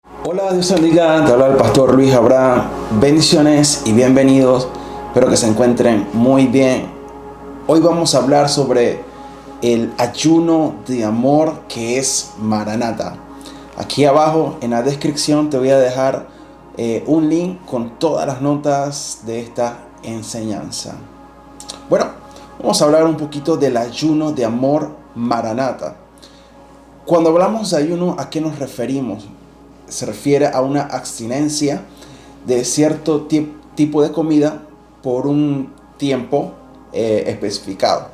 Hola, Dios te bendiga, te habla el pastor Luis Abraham. Bendiciones y bienvenidos. Espero que se encuentren muy bien. Hoy vamos a hablar sobre el ayuno de amor que es Maranata. Aquí abajo en la descripción te voy a dejar un link con todas las notas de esta enseñanza. Bueno, vamos a hablar un poquito del ayuno de amor Maranata. Cuando hablamos de ayuno, ¿a qué nos referimos? Se refiere a una abstinencia de cierto tipo de comida por un tiempo especificado.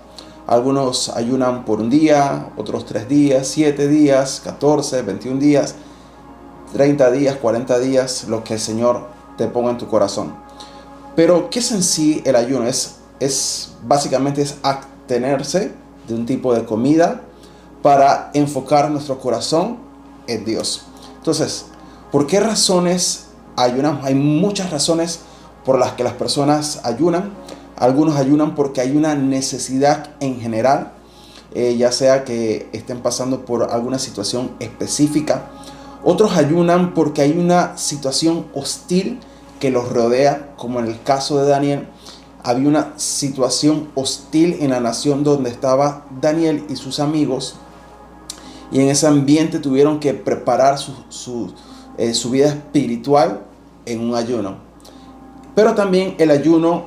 Algunos ayunan por un día, otros 3 días, 7 días, 14, 21 días, 30 días, 40 días, lo que el Señor te ponga en tu corazón. Pero ¿qué es en sí el ayuno? Básicamente es abstenerse de un tipo de comida para enfocar nuestro corazón en Dios. Entonces, ¿por qué razones ayunamos? Hay muchas razones por las que las personas ayunan. Algunos ayunan porque hay una necesidad en general, ya sea que estén pasando por alguna situación específica. Otros ayunan porque hay una situación hostil que los rodea, como en el caso de Daniel. Había una situación hostil en la nación donde estaba Daniel y sus amigos. Y en ese ambiente tuvieron que preparar su vida espiritual en un ayuno. Pero también el ayuno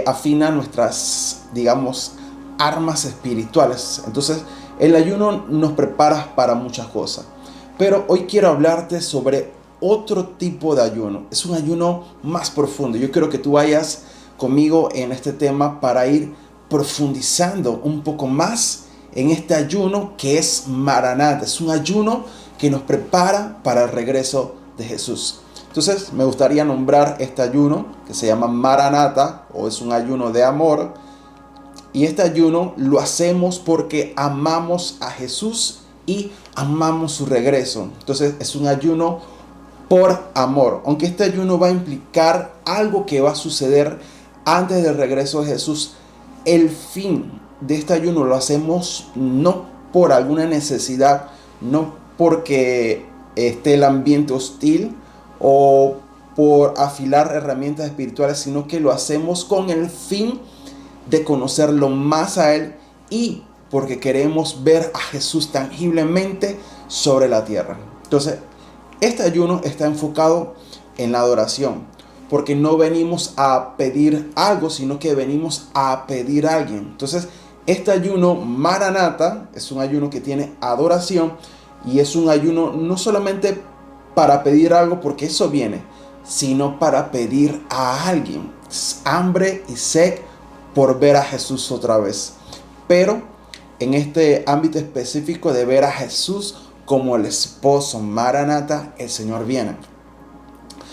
afina nuestras, digamos, armas espirituales. Entonces, el ayuno nos prepara para muchas cosas. Pero hoy quiero hablarte sobre otro tipo de ayuno. Es un ayuno más profundo. Yo quiero que tú vayas conmigo en este tema para ir profundizando un poco más en este ayuno que es Maranata. Es un ayuno que nos prepara para el regreso de Jesús. Entonces me gustaría nombrar este ayuno que se llama Maranata, o es un ayuno de amor. Y este ayuno lo hacemos porque amamos a Jesús y amamos su regreso. Entonces es un ayuno por amor. Aunque este ayuno va a implicar algo que va a suceder antes del regreso de Jesús, el fin de este ayuno lo hacemos no por alguna necesidad, no porque esté el ambiente hostil o por afilar herramientas espirituales, sino que lo hacemos con el fin de conocerlo más a Él y porque queremos ver a Jesús tangiblemente sobre la tierra. Entonces, este ayuno está enfocado en la adoración, porque no venimos a pedir algo, sino que venimos a pedir a alguien. Entonces, este ayuno Maranata es un ayuno que tiene adoración y es un ayuno no solamente para pedir algo, porque eso viene, sino para pedir a alguien. Es hambre y sed por ver a Jesús otra vez. Pero en este ámbito específico de ver a Jesús como el esposo Maranata, el Señor viene.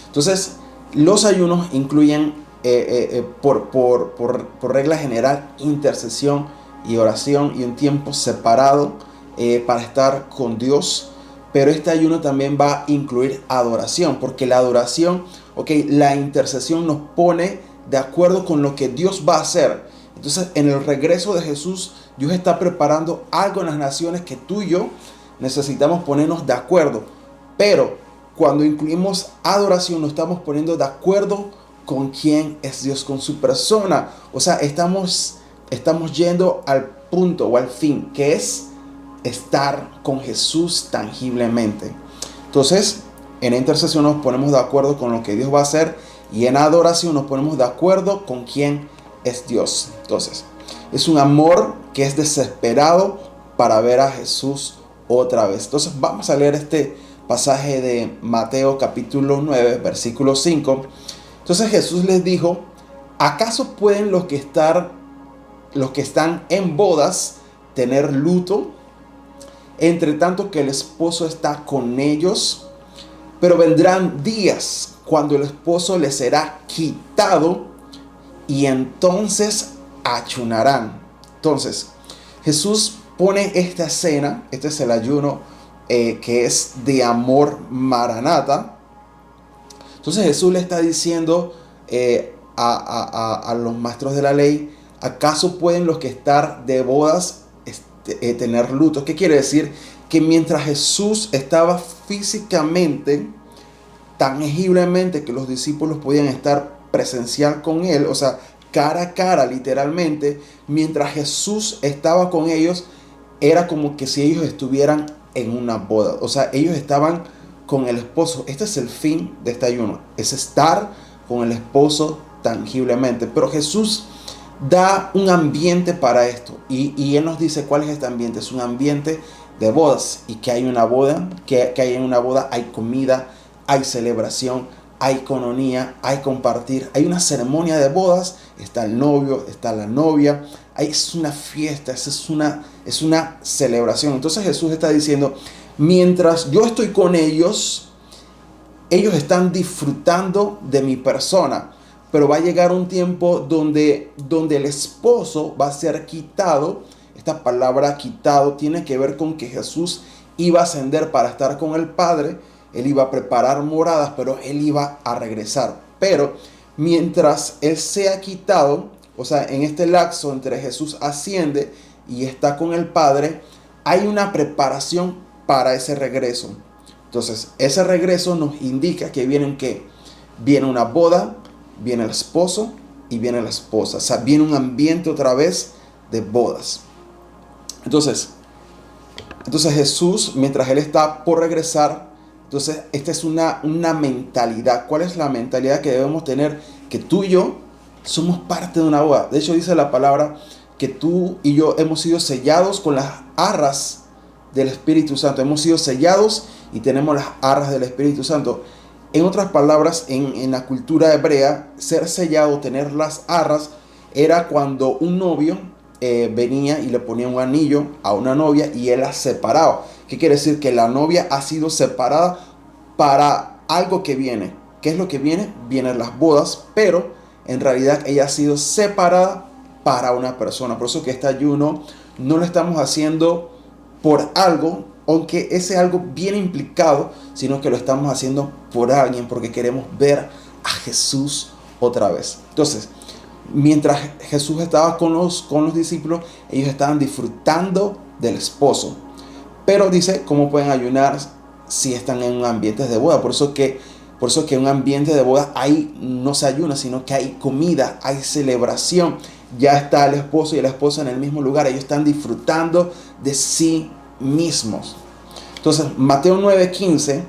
Entonces, los ayunos incluyen por regla general intercesión y oración y un tiempo separado para estar con Dios. Pero este ayuno también va a incluir adoración, porque la adoración, la intercesión nos pone de acuerdo con lo que Dios va a hacer. Entonces, en el regreso de Jesús, Dios está preparando algo en las naciones que tú y yo necesitamos ponernos de acuerdo. Pero cuando incluimos adoración, nos estamos poniendo de acuerdo con quién es Dios, con su persona. O sea, estamos yendo al punto o al fin, que es estar con Jesús tangiblemente. Entonces, en la intercesión nos ponemos de acuerdo con lo que Dios va a hacer, y en adoración nos ponemos de acuerdo con quién es Dios. Entonces, es un amor que es desesperado para ver a Jesús otra vez. Entonces, vamos a leer este pasaje de Mateo capítulo 9, versículo 5. Entonces Jesús les dijo: ¿acaso pueden los que están en bodas tener luto, entre tanto que el esposo está con ellos? Pero vendrán días cuando el esposo les será quitado, y entonces ayunarán. Entonces, Jesús pone esta escena. Este es el ayuno que es de amor Maranata. Entonces Jesús le está diciendo a los maestros de la ley: ¿acaso pueden los que están de bodas tener luto? ¿Qué quiere decir? Que mientras Jesús estaba físicamente tangiblemente que los discípulos podían estar presencial con él, o sea, cara a cara literalmente, mientras Jesús estaba con ellos, era como que si ellos estuvieran en una boda, o sea, ellos estaban con el esposo. Este es el fin de este ayuno, es estar con el esposo tangiblemente. Pero Jesús da un ambiente para esto y Él nos dice cuál es este ambiente. Es un ambiente de bodas, y que hay una boda, que hay en una boda hay comida, hay celebración, hay coinonía, hay compartir, hay una ceremonia de bodas, está el novio, está la novia, es una fiesta, es una celebración. Entonces Jesús está diciendo, mientras yo estoy con ellos, ellos están disfrutando de mi persona, pero va a llegar un tiempo donde el esposo va a ser quitado. Esta palabra quitado tiene que ver con que Jesús iba a ascender para estar con el Padre. Él iba a preparar moradas, pero Él iba a regresar. Pero mientras Él sea quitado, o sea, en este lapso entre Jesús asciende y está con el Padre, hay una preparación para ese regreso. Entonces, ese regreso nos indica que viene una boda, viene el esposo y viene la esposa. O sea, viene un ambiente otra vez de bodas. Entonces Jesús, mientras Él está por regresar, entonces esta es una mentalidad. ¿Cuál es la mentalidad que debemos tener? Que tú y yo somos parte de una boda. De hecho, dice la palabra que tú y yo hemos sido sellados con las arras del Espíritu Santo. Hemos sido sellados y tenemos las arras del Espíritu Santo. En otras palabras, en la cultura hebrea, ser sellado, tener las arras, era cuando un novio venía y le ponía un anillo a una novia y él la separaba. ¿Qué quiere decir? Que la novia ha sido separada para algo que viene. ¿Qué es lo que viene? Vienen las bodas, pero en realidad ella ha sido separada para una persona. Por eso que este ayuno no lo estamos haciendo por algo, aunque ese algo viene implicado, sino que lo estamos haciendo por alguien, porque queremos ver a Jesús otra vez. Entonces, mientras Jesús estaba con los discípulos, ellos estaban disfrutando del esposo. Pero dice, ¿cómo pueden ayunar si están en un ambiente de boda? Por eso que en un ambiente de boda no se ayuna, sino que hay comida, hay celebración. Ya está el esposo y la esposa en el mismo lugar. Ellos están disfrutando de sí mismos. Entonces, Mateo 9:15,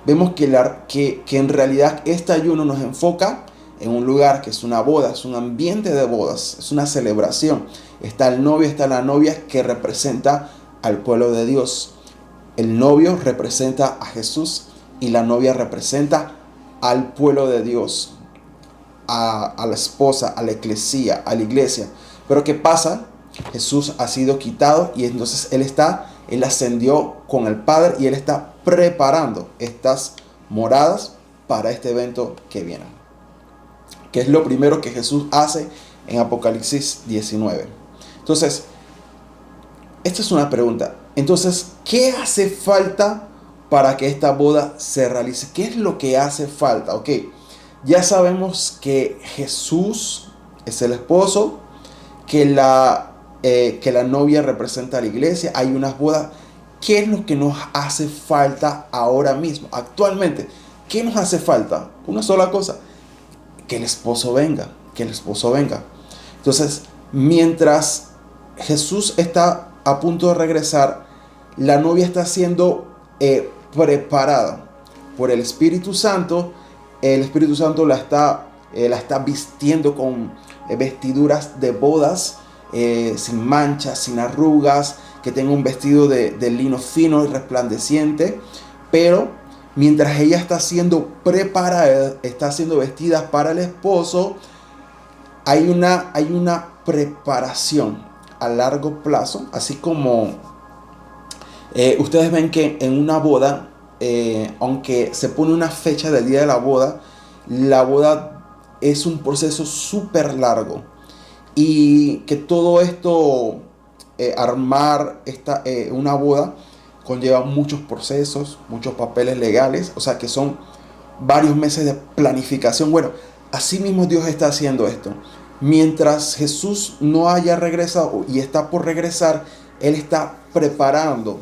vemos que en realidad este ayuno nos enfoca en un lugar que es una boda, es un ambiente de bodas, es una celebración. Está el novio, está la novia, que representa al pueblo de Dios. El novio representa a Jesús y la novia representa al pueblo de Dios, a la esposa, a la eclesía, a la iglesia. Pero ¿qué pasa? Jesús ha sido quitado y entonces Él ascendió con el Padre y Él está preparando estas moradas para este evento que viene. Que es lo primero que Jesús hace en Apocalipsis 19. Entonces, esta es una pregunta. Entonces, ¿qué hace falta para que esta boda se realice? ¿Qué es lo que hace falta? Ok, ya sabemos que Jesús es el esposo, que la novia representa a la iglesia, hay unas bodas. ¿Qué es lo que nos hace falta ahora mismo, actualmente? ¿Qué nos hace falta? Una sola cosa, que el esposo venga, que el esposo venga. Entonces, mientras Jesús está a punto de regresar, la novia está siendo preparada por el Espíritu Santo. El Espíritu Santo la está vistiendo con vestiduras de bodas, sin manchas, sin arrugas, que tenga un vestido de lino fino y resplandeciente. Pero mientras ella está siendo preparada, está siendo vestida para el esposo, hay una preparación a largo plazo. Así como ustedes ven que en una boda, aunque se pone una fecha del día de la boda es un proceso súper largo. Y que todo esto, armar una boda, conlleva muchos procesos, muchos papeles legales, o sea que son varios meses de planificación. Bueno, así mismo Dios está haciendo esto. Mientras Jesús no haya regresado y está por regresar, Él está preparando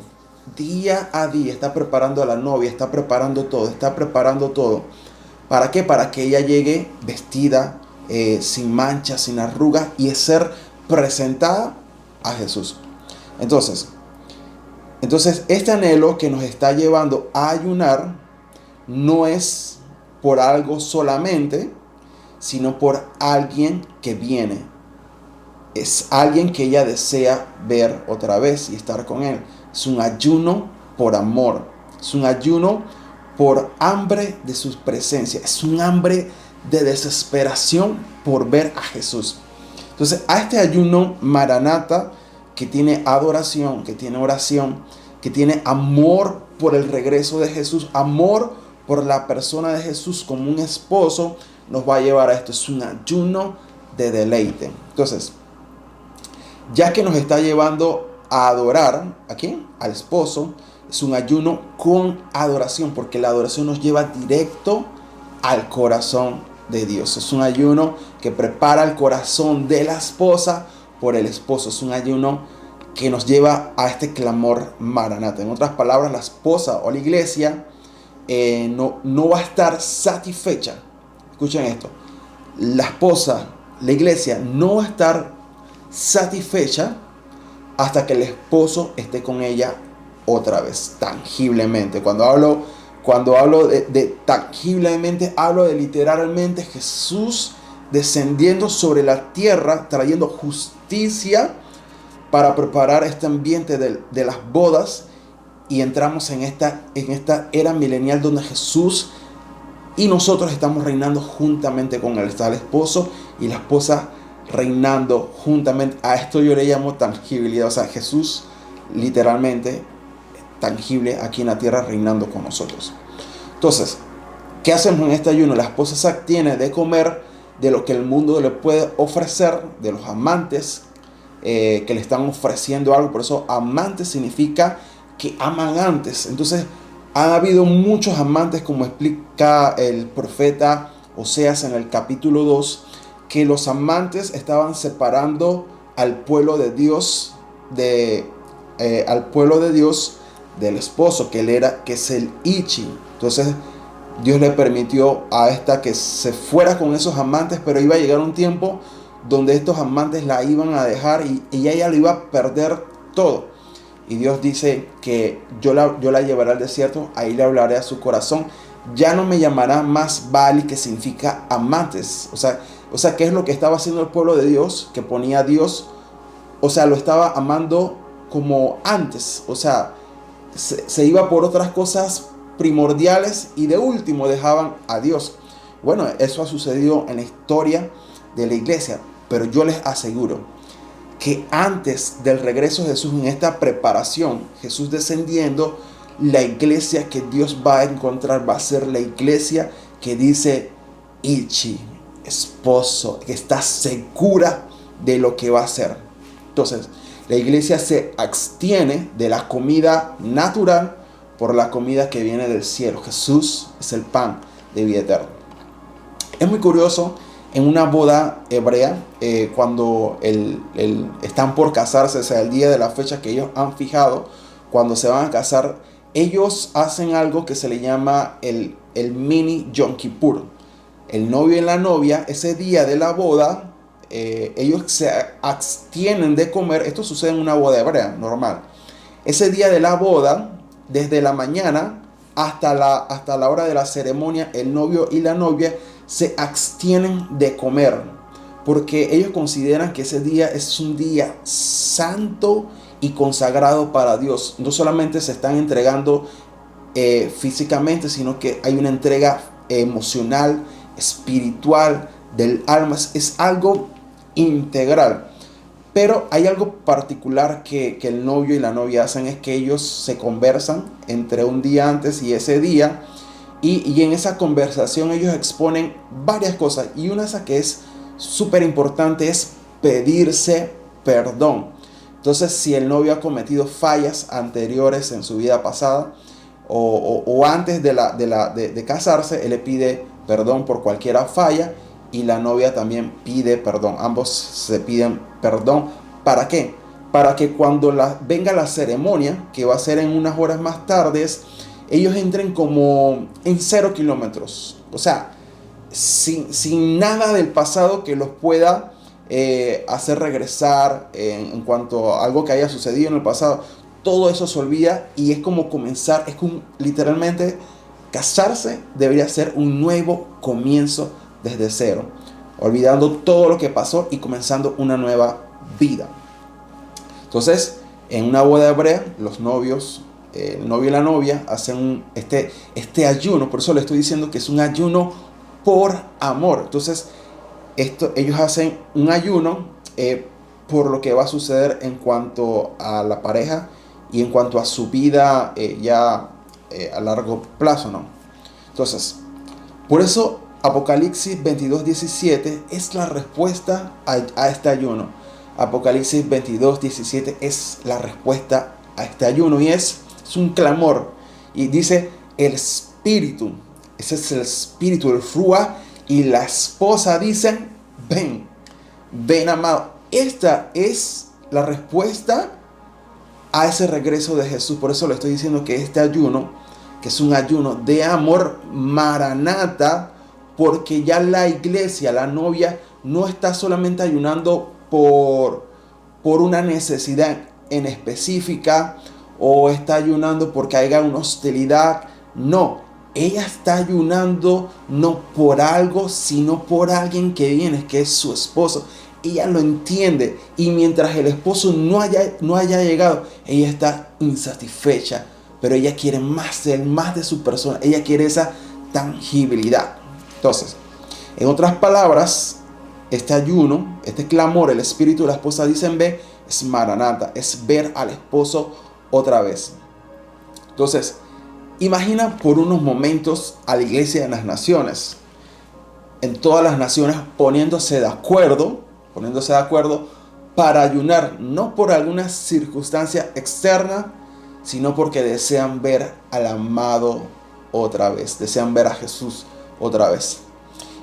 día a día está preparando a la novia, está preparando todo, está preparando todo. ¿Para qué? Para que ella llegue vestida, sin manchas, sin arrugas, y es ser presentada a Jesús. Entonces, este anhelo que nos está llevando a ayunar no es por algo solamente, sino por alguien que viene. Es alguien que ella desea ver otra vez y estar con él. Es un ayuno por amor. Es un ayuno por hambre de su presencia. Es un hambre de desesperación por ver a Jesús. Entonces, a este ayuno Maranata, que tiene adoración, que tiene oración, que tiene amor por el regreso de Jesús, amor por la persona de Jesús como un esposo, nos va a llevar a esto. Es un ayuno de deleite. Entonces, ya que nos está llevando a adorar, ¿a quién? Al esposo, es un ayuno con adoración, porque la adoración nos lleva directo al corazón de Dios. Es un ayuno que prepara el corazón de la esposa por el esposo. Es un ayuno que nos lleva a este clamor Maranata. En otras palabras, la esposa o la iglesia no va a estar satisfecha. Escuchen esto. La esposa, la iglesia, no va a estar satisfecha hasta que el esposo esté con ella otra vez, tangiblemente. Cuando hablo de tangiblemente, hablo de literalmente Jesús descendiendo sobre la tierra, trayendo justicia para preparar este ambiente de las bodas, y entramos en esta era milenial donde Jesús y nosotros estamos reinando juntamente con él. Está el esposo y la esposa reinando juntamente. A esto yo le llamo tangibilidad. O sea, Jesús literalmente tangible aquí en la tierra reinando con nosotros. Entonces, ¿qué hacemos en este ayuno? La esposa se abstiene de comer de lo que el mundo le puede ofrecer, de los amantes que le están ofreciendo algo. Por eso amantes significa que aman antes. Entonces, han habido muchos amantes, como explica el profeta Oseas en el capítulo 2, que los amantes estaban separando al pueblo de Dios del esposo, que es el Ichi. Entonces Dios le permitió a esta que se fuera con esos amantes, pero iba a llegar un tiempo donde estos amantes la iban a dejar y ella lo iba a perder todo. Y Dios dice que yo la llevaré al desierto, ahí le hablaré a su corazón. Ya no me llamará más Baal, que significa amantes. O sea, ¿qué es lo que estaba haciendo el pueblo de Dios? Que ponía a Dios, o sea, lo estaba amando como antes. O sea, se iba por otras cosas primordiales y de último dejaban a Dios. Bueno, eso ha sucedido en la historia de la iglesia, pero yo les aseguro que antes del regreso de Jesús, en esta preparación, Jesús descendiendo, la iglesia que Dios va a encontrar va a ser la iglesia que dice Ichi, esposo, que está segura de lo que va a hacer. Entonces, la iglesia se abstiene de la comida natural por la comida que viene del cielo. Jesús es el pan de vida eterna. Es muy curioso. En una boda hebrea, cuando están por casarse, o sea, el día de la fecha que ellos han fijado, cuando se van a casar, ellos hacen algo que se le llama el mini Yom Kippur. El novio y la novia, ese día de la boda, ellos se abstienen de comer. Esto sucede en una boda hebrea normal. Ese día de la boda, desde la mañana hasta la hora de la ceremonia, el novio y la novia se abstienen de comer, porque ellos consideran que ese día es un día santo y consagrado para Dios. No solamente se están entregando físicamente, sino que hay una entrega emocional, espiritual, del alma. Es algo integral. Pero hay algo particular que el novio y la novia hacen, es que ellos se conversan entre un día antes y ese día. Y en esa conversación ellos exponen varias cosas, y una de esas que es súper importante es pedirse perdón. Entonces, si el novio ha cometido fallas anteriores en su vida pasada o antes de casarse, él le pide perdón por cualquier falla, y la novia también pide perdón. Ambos se piden perdón. ¿Para qué? para que cuando venga la ceremonia, que va a ser en unas horas más tardes, ellos entren como en 0 kilómetros. O sea, sin nada del pasado que los pueda hacer regresar en cuanto a algo que haya sucedido en el pasado. Todo eso se olvida y es como comenzar, es como literalmente casarse debería ser un nuevo comienzo desde cero, olvidando todo lo que pasó y comenzando una nueva vida. Entonces, en una boda hebrea, los novios, el novio y la novia, hacen este ayuno. Por eso le estoy diciendo que es un ayuno por amor. Entonces, ellos hacen un ayuno por lo que va a suceder en cuanto a la pareja y en cuanto a su vida a largo plazo, ¿no? Entonces, por eso Apocalipsis 22:17 es la respuesta a este ayuno. Apocalipsis 22:17 es la respuesta a este ayuno y es un clamor. Y dice el espíritu, ese es el espíritu, el Ruach, y la esposa dicen, ven amado. Esta es la respuesta a ese regreso de Jesús. Por eso le estoy diciendo que este ayuno, que es un ayuno de amor, Maranata, porque ya la iglesia, la novia, no está solamente ayunando por una necesidad en específica o está ayunando porque haya una hostilidad. No, ella está ayunando no por algo, sino por alguien que viene, que es su esposo. Ella lo entiende y mientras el esposo no haya llegado, ella está insatisfecha, pero ella quiere más de él, más de su persona. Ella quiere esa tangibilidad. Entonces, en otras palabras, este ayuno, este clamor, el espíritu de la esposa dicen ve, es Maranata, es ver al esposo otra vez. Entonces, imagina por unos momentos a la iglesia de las naciones, en todas las naciones poniéndose de acuerdo para ayunar, no por alguna circunstancia externa, sino porque desean ver al amado otra vez, desean ver a Jesús otra vez.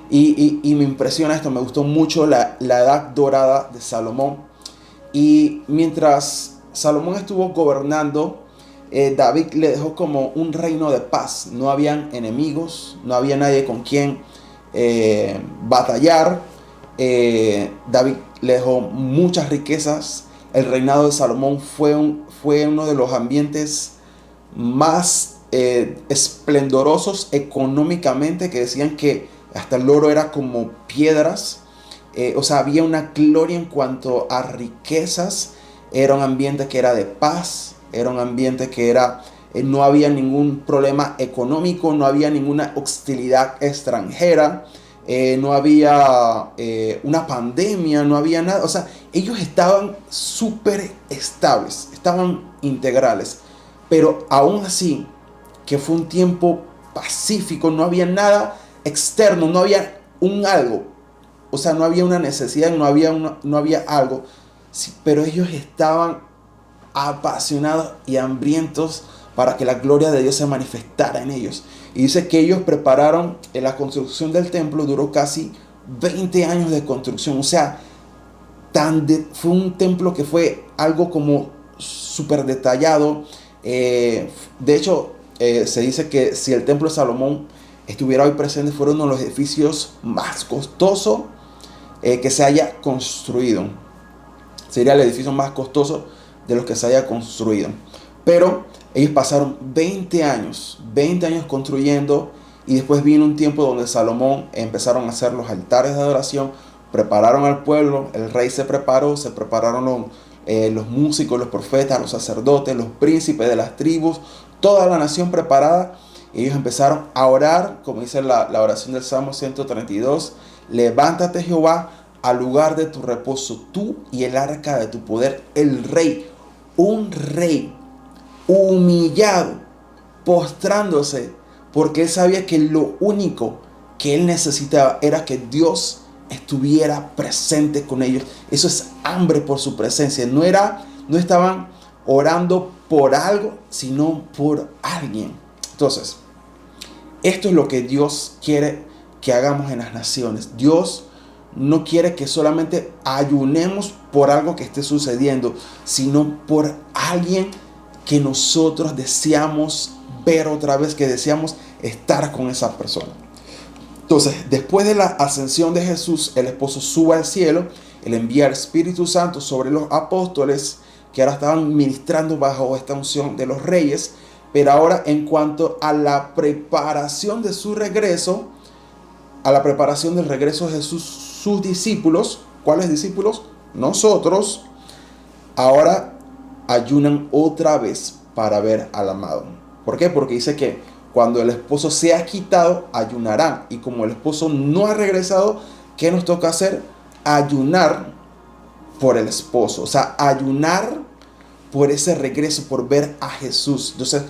Y me impresiona esto, me gustó mucho la edad dorada de Salomón. Y mientras Salomón estuvo gobernando, David le dejó como un reino de paz. No habían enemigos, no había nadie con quien batallar. David le dejó muchas riquezas. El reinado de Salomón fue uno de los ambientes más esplendorosos económicamente, que decían que hasta el oro era como piedras. O sea, había una gloria en cuanto a riquezas. Era un ambiente que era de paz. Era un ambiente que no había ningún problema económico, no había ninguna hostilidad extranjera, no había una pandemia, no había nada. O sea, ellos estaban súper estables, estaban integrales. Pero aún así, que fue un tiempo pacífico, no había nada externo, no había un algo. O sea, no había una necesidad, no había algo. Sí, pero ellos estaban apasionados y hambrientos para que la gloria de Dios se manifestara en ellos. Y dice que ellos prepararon la construcción del templo, duró casi 20 años de construcción. O sea, fue un templo que fue algo como súper detallado. De hecho, se dice que si el templo de Salomón estuviera hoy presente, fuera uno de los edificios más costosos que se haya construido. Sería el edificio más costoso de los que se haya construido. Pero ellos pasaron 20 años construyendo, y después vino un tiempo donde Salomón empezaron a hacer los altares de adoración, prepararon al pueblo, el rey se prepararon los músicos, los profetas, los sacerdotes, los príncipes de las tribus, toda la nación preparada. Y ellos empezaron a orar, como dice la oración del Salmo 132, levántate Jehová al lugar de tu reposo, tú y el arca de tu poder. El rey, un rey humillado, postrándose, porque él sabía que lo único que él necesitaba era que Dios estuviera presente con ellos. Eso es hambre por su presencia. No estaban orando por algo, sino por alguien. Entonces, esto es lo que Dios quiere que hagamos en las naciones. Dios no quiere que solamente ayunemos por algo que esté sucediendo, sino por alguien que nosotros deseamos ver otra vez, que deseamos estar con esa persona. Entonces, después de la ascensión de Jesús, el esposo sube al cielo, él envía el Espíritu Santo sobre los apóstoles que ahora estaban ministrando bajo esta unción de los reyes. Pero ahora, en cuanto a la preparación de su regreso, a la preparación del regreso de Jesús, sus discípulos, ¿cuáles discípulos? Nosotros, ahora ayunan otra vez para ver al amado. ¿Por qué? Porque dice que cuando el esposo sea quitado, ayunarán. Y como el esposo no ha regresado, ¿qué nos toca hacer? Ayunar por el esposo. O sea, ayunar por ese regreso, por ver a Jesús. Entonces,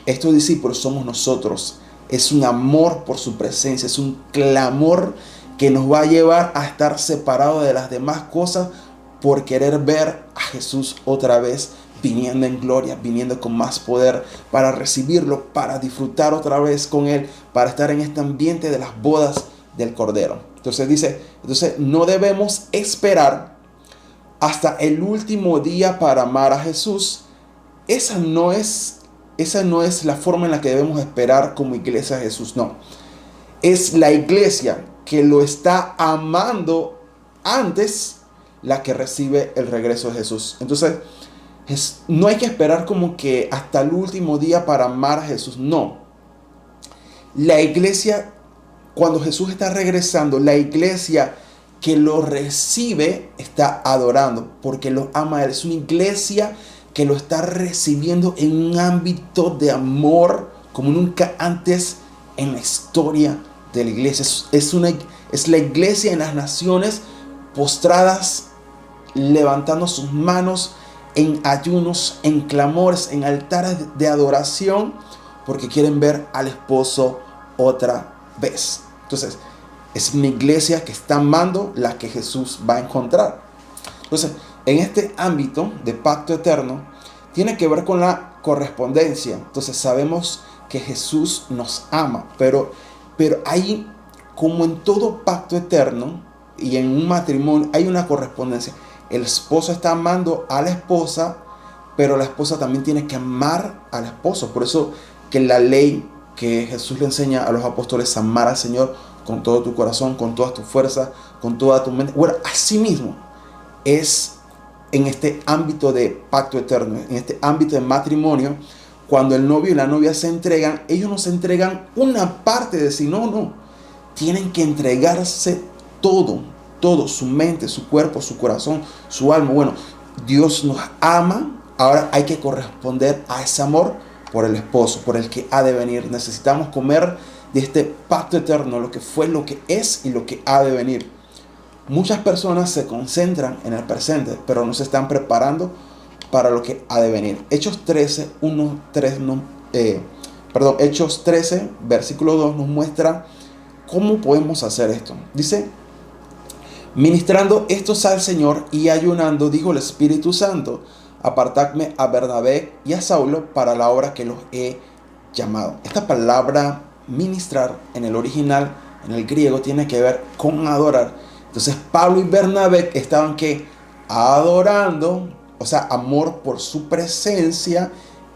estos discípulos somos nosotros. Es un amor por su presencia, es un clamor que nos va a llevar a estar separados de las demás cosas por querer ver a Jesús otra vez, viniendo en gloria, viniendo con más poder, para recibirlo, para disfrutar otra vez con Él, para estar en este ambiente de las bodas del Cordero. Entonces dice, no debemos esperar hasta el último día para amar a Jesús. Esa no es la forma en la que debemos esperar como iglesia a Jesús, no. Es la iglesia que lo está amando antes la que recibe el regreso de Jesús. Entonces, no hay que esperar como que hasta el último día para amar a Jesús, no. La iglesia, cuando Jesús está regresando, la iglesia que lo recibe está adorando porque lo ama. Es una iglesia que lo está recibiendo en un ámbito de amor como nunca antes en la historia de la iglesia. Es la iglesia en las naciones postradas, levantando sus manos en ayunos, en clamores, en altares de adoración, porque quieren ver al esposo otra vez. Entonces, es una iglesia que está amando la que Jesús va a encontrar. Entonces, en este ámbito de pacto eterno, tiene que ver con la correspondencia. Entonces, sabemos que Jesús nos ama, pero hay, como en todo pacto eterno y en un matrimonio, hay una correspondencia. El esposo está amando a la esposa, pero la esposa también tiene que amar al esposo. Por eso que la ley que Jesús le enseña a los apóstoles es amar al Señor con todo tu corazón, con toda tu fuerza, con toda tu mente. Bueno, así mismo es en este ámbito de pacto eterno, en este ámbito de matrimonio. Cuando el novio y la novia se entregan, ellos no se entregan una parte de sí, no. Tienen que entregarse todo, su mente, su cuerpo, su corazón, su alma. Bueno, Dios nos ama, ahora hay que corresponder a ese amor por el esposo, por el que ha de venir. Necesitamos comer de este pacto eterno, lo que fue, lo que es y lo que ha de venir. Muchas personas se concentran en el presente, pero no se están preparando para lo que ha de venir. Hechos 13, Hechos 13, versículo 2 nos muestra cómo podemos hacer esto. Dice: ministrando estos al Señor y ayunando, dijo el Espíritu Santo: apartadme a Bernabé y a Saulo para la obra que los he llamado. Esta palabra ministrar en el original, en el griego, tiene que ver con adorar. Entonces Pablo y Bernabé estaban adorando, o sea, amor por su presencia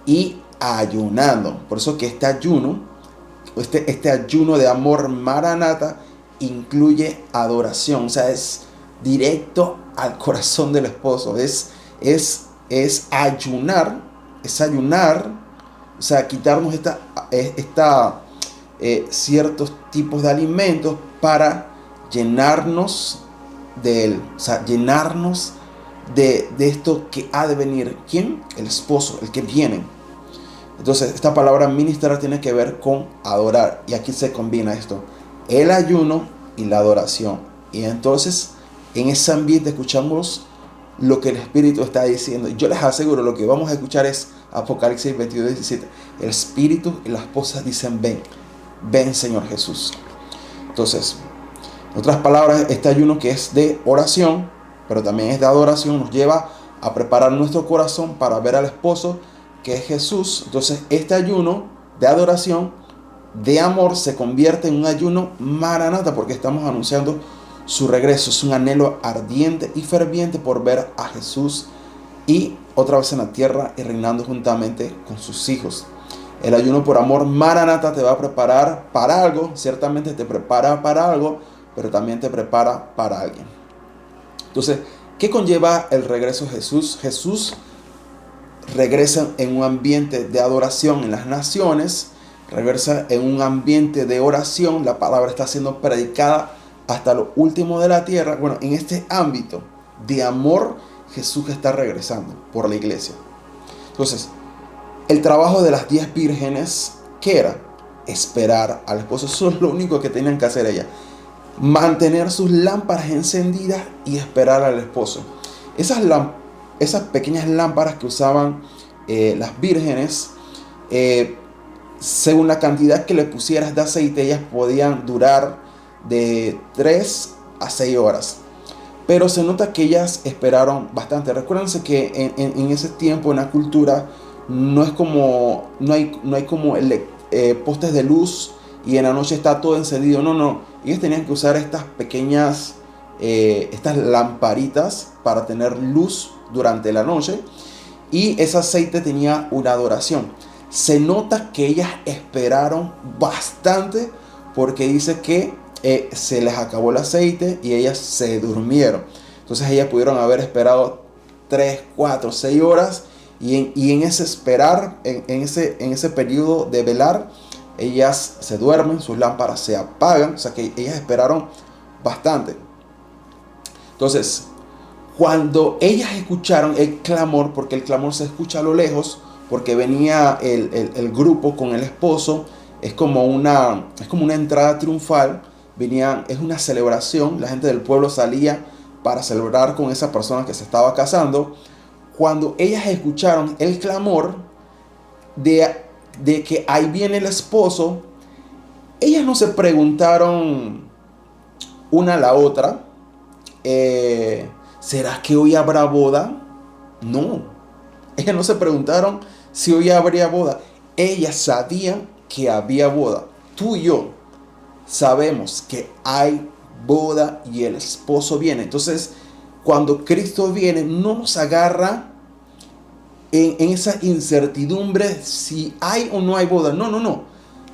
y ayunando. Por eso que este ayuno de amor maranata incluye adoración. O sea, es directo al corazón del esposo. Es ayunar. O sea, quitarnos ciertos tipos de alimentos para llenarnos de él. O sea, llenarnos de esto que ha de venir. ¿Quién? El esposo, el que viene. Entonces, esta palabra ministrar tiene que ver con adorar. Y aquí se combina esto: el ayuno y la adoración. Y entonces, en ese ambiente escuchamos lo que el Espíritu está diciendo. Yo les aseguro, lo que vamos a escuchar es Apocalipsis 22:17. El Espíritu y la esposa dicen: ven Señor Jesús. Entonces, en otras palabras, este ayuno, que es de oración, pero también es de adoración, nos lleva a preparar nuestro corazón para ver al esposo, que es Jesús. Entonces, este ayuno de adoración, de amor, se convierte en un ayuno maranata, porque estamos anunciando su regreso es un anhelo ardiente y ferviente por ver a Jesús y otra vez en la tierra y reinando juntamente con sus hijos. El ayuno por amor, Maranata, te va a preparar para algo. Ciertamente te prepara para algo, pero también te prepara para alguien. Entonces, ¿qué conlleva el regreso de Jesús? Jesús regresa en un ambiente de adoración en las naciones, regresa en un ambiente de oración. La palabra está siendo predicada hasta lo último de la tierra. Bueno, en este ámbito de amor, Jesús está regresando por la iglesia. Entonces, el trabajo de las 10 vírgenes, ¿qué era? Esperar al esposo. Eso es lo único que tenían que hacer ellas. Mantener sus lámparas encendidas y esperar al esposo. Esas pequeñas lámparas que usaban las vírgenes, según la cantidad que le pusieras de aceite, ellas podían durar de 3 a 6 horas. Pero se nota que ellas esperaron bastante. Recuérdense que en ese tiempo, en la cultura, no hay como postes de luz y en la noche está todo encendido. No. Ellos tenían que usar estas pequeñas, estas lamparitas para tener luz durante la noche. Y ese aceite tenía una adoración. Se nota que ellas esperaron bastante porque dice que se les acabó el aceite y ellas se durmieron. Entonces ellas pudieron haber esperado 3, 4, 6 horas. Y en ese esperar, en ese periodo de velar, ellas se duermen, sus lámparas se apagan. O sea que ellas esperaron bastante. Entonces, cuando ellas escucharon el clamor, porque el clamor se escucha a lo lejos, porque venía el grupo con el esposo, es como una entrada triunfal, es una celebración, la gente del pueblo salía para celebrar con esa persona que se estaba casando. Cuando ellas escucharon el clamor de que ahí viene el esposo, ellas no se preguntaron una a la otra, ¿será que hoy habrá boda? No, ellas no se preguntaron si hoy habría boda. Ellas sabían que había boda. Tú y yo sabemos que hay boda y el esposo viene. Entonces, cuando Cristo viene, no nos agarra en esa incertidumbre si hay o no hay boda. No.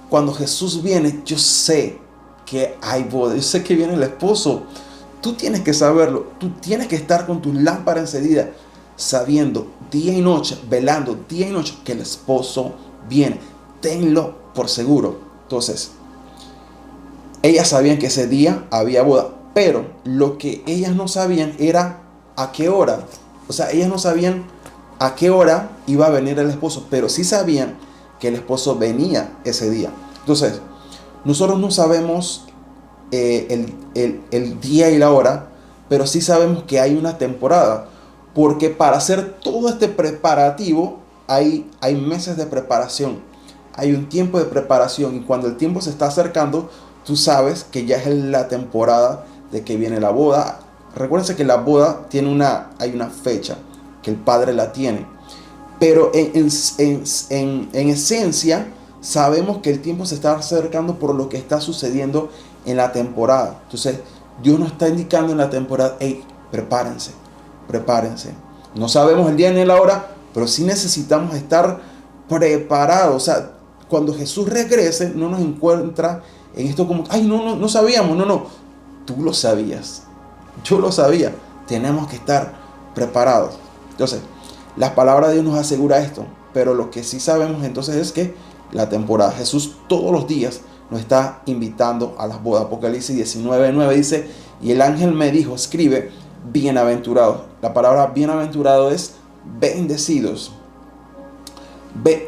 Cuando Jesús viene, yo sé que hay boda. Yo sé que viene el esposo. Tú tienes que saberlo. Tú tienes que estar con tus lámparas encendidas, sabiendo día y noche, velando día y noche que el esposo viene. Tenlo por seguro. Entonces, ellas sabían que ese día había boda, pero lo que ellas no sabían era a qué hora. O sea, ellas no sabían a qué hora iba a venir el esposo, pero sí sabían que el esposo venía ese día. Entonces, nosotros no sabemos el día y la hora, pero sí sabemos que hay una temporada, porque para hacer todo este preparativo hay meses de preparación, hay un tiempo de preparación, y cuando el tiempo se está acercando, tú sabes que ya es la temporada de que viene la boda. Recuérdense que la boda hay una fecha, que el Padre la tiene. Pero en esencia, sabemos que el tiempo se está acercando por lo que está sucediendo en la temporada. Entonces, Dios nos está indicando en la temporada, hey, prepárense. No sabemos el día ni la hora, pero sí necesitamos estar preparados. O sea, cuando Jesús regrese, no nos encuentra en esto como, ay, no sabíamos. No, tú lo sabías. Yo lo sabía. Tenemos que estar preparados. Entonces, la palabra de Dios nos asegura esto, pero lo que sí sabemos entonces es que la temporada, Jesús todos los días nos está invitando a las bodas. Apocalipsis 19:9 dice, y el ángel me dijo, escribe, bienaventurados. La palabra bienaventurado es bendecidos.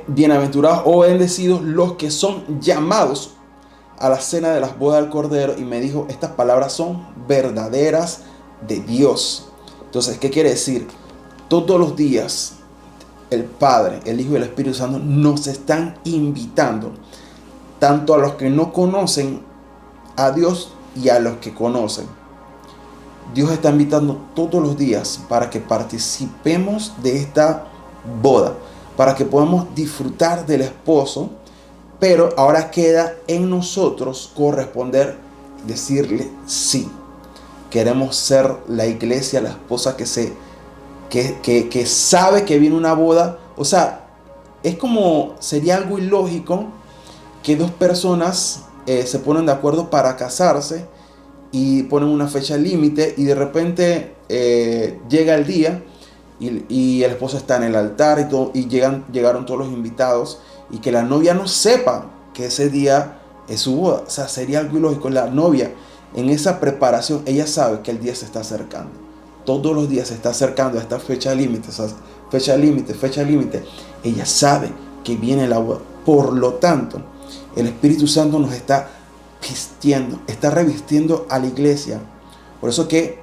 Bienaventurados o bendecidos los que son llamados a la cena de las bodas del Cordero. Y me dijo, estas palabras son verdaderas de Dios. Entonces, ¿qué quiere decir? Todos los días el Padre, el Hijo y el Espíritu Santo nos están invitando, tanto a los que no conocen a Dios y a los que conocen. Dios está invitando todos los días para que participemos de esta boda, para que podamos disfrutar del esposo, pero ahora queda en nosotros corresponder, decirle sí. queremos ser la iglesia, la esposa que sabe que viene una boda. O sea, sería algo ilógico que dos personas se ponen de acuerdo para casarse y ponen una fecha límite y de repente llega el día y el esposo está en el altar y llegaron todos los invitados y que la novia no sepa que ese día es su boda. O sea, sería algo ilógico. La novia en esa preparación, ella sabe que el día se está acercando. Todos los días se está acercando a esta fecha límite, o sea, fecha límite. Ella sabe que viene la boda. Por lo tanto, el Espíritu Santo nos está revistiendo a la iglesia. Por eso que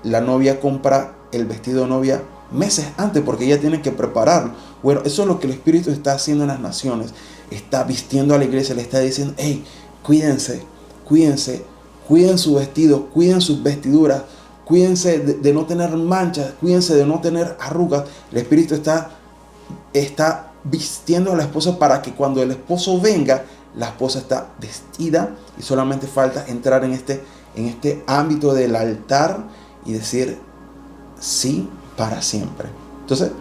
la novia compra el vestido de novia meses antes, porque ella tiene que prepararlo. Bueno, eso es lo que el Espíritu está haciendo en las naciones. Está vistiendo a la iglesia, le está diciendo: hey, cuídense, cuiden su vestido, cuiden sus vestiduras, cuídense de no tener manchas, cuídense de no tener arrugas. El Espíritu está vistiendo a la esposa para que cuando el esposo venga, la esposa está vestida y solamente falta entrar en este ámbito del altar y decir sí para siempre. Entonces,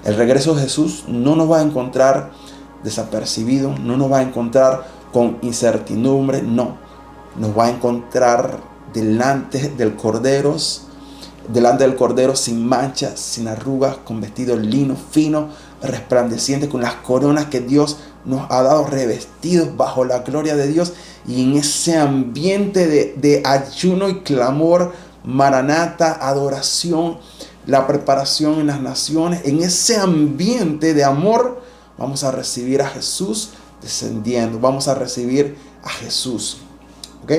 el regreso de Jesús no nos va a encontrar desapercibido, no nos va a encontrar con incertidumbre, no. Nos va a encontrar delante del Cordero sin manchas, sin arrugas, con vestido lino fino, resplandeciente, con las coronas que Dios nos ha dado, revestidos bajo la gloria de Dios, y en ese ambiente de ayuno y clamor, maranata, adoración, la preparación en las naciones, en ese ambiente de amor, vamos a recibir a Jesús descendiendo, vamos a recibir a Jesús. ¿Ok?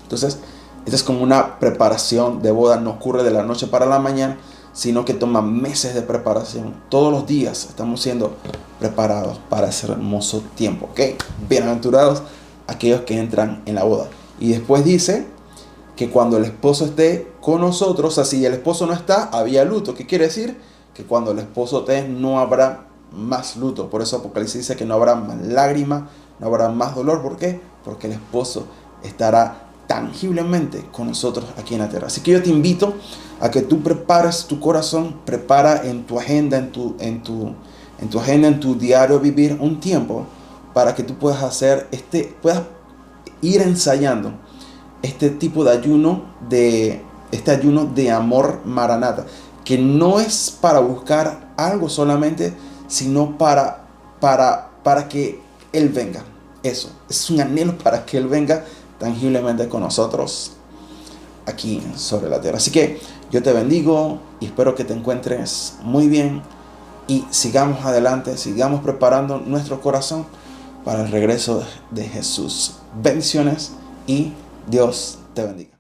Entonces, esta es como una preparación de boda, no ocurre de la noche para la mañana, sino que toma meses de preparación. Todos los días estamos siendo preparados para ese hermoso tiempo. ¿Ok? Bienaventurados aquellos que entran en la boda. Y después dice que cuando el esposo esté con nosotros, o sea, si el esposo no está, había luto. ¿Qué quiere decir? Que cuando el esposo esté, no habrá más luto. Por eso Apocalipsis dice que no habrá más lágrimas, no habrá más dolor. ¿Por qué? Porque el esposo estará tangiblemente con nosotros aquí en la tierra. Así que yo te invito a que tú prepares tu corazón, prepara en tu agenda, en tu diario vivir un tiempo para que tú puedas puedas ir ensayando este tipo de ayuno, este ayuno de amor maranata, que no es para buscar algo solamente, sino para que Él venga. Eso, es un anhelo para que Él venga tangiblemente con nosotros aquí sobre la tierra. Así que yo te bendigo y espero que te encuentres muy bien y sigamos adelante, sigamos preparando nuestro corazón para el regreso de Jesús. Bendiciones y Dios te bendiga.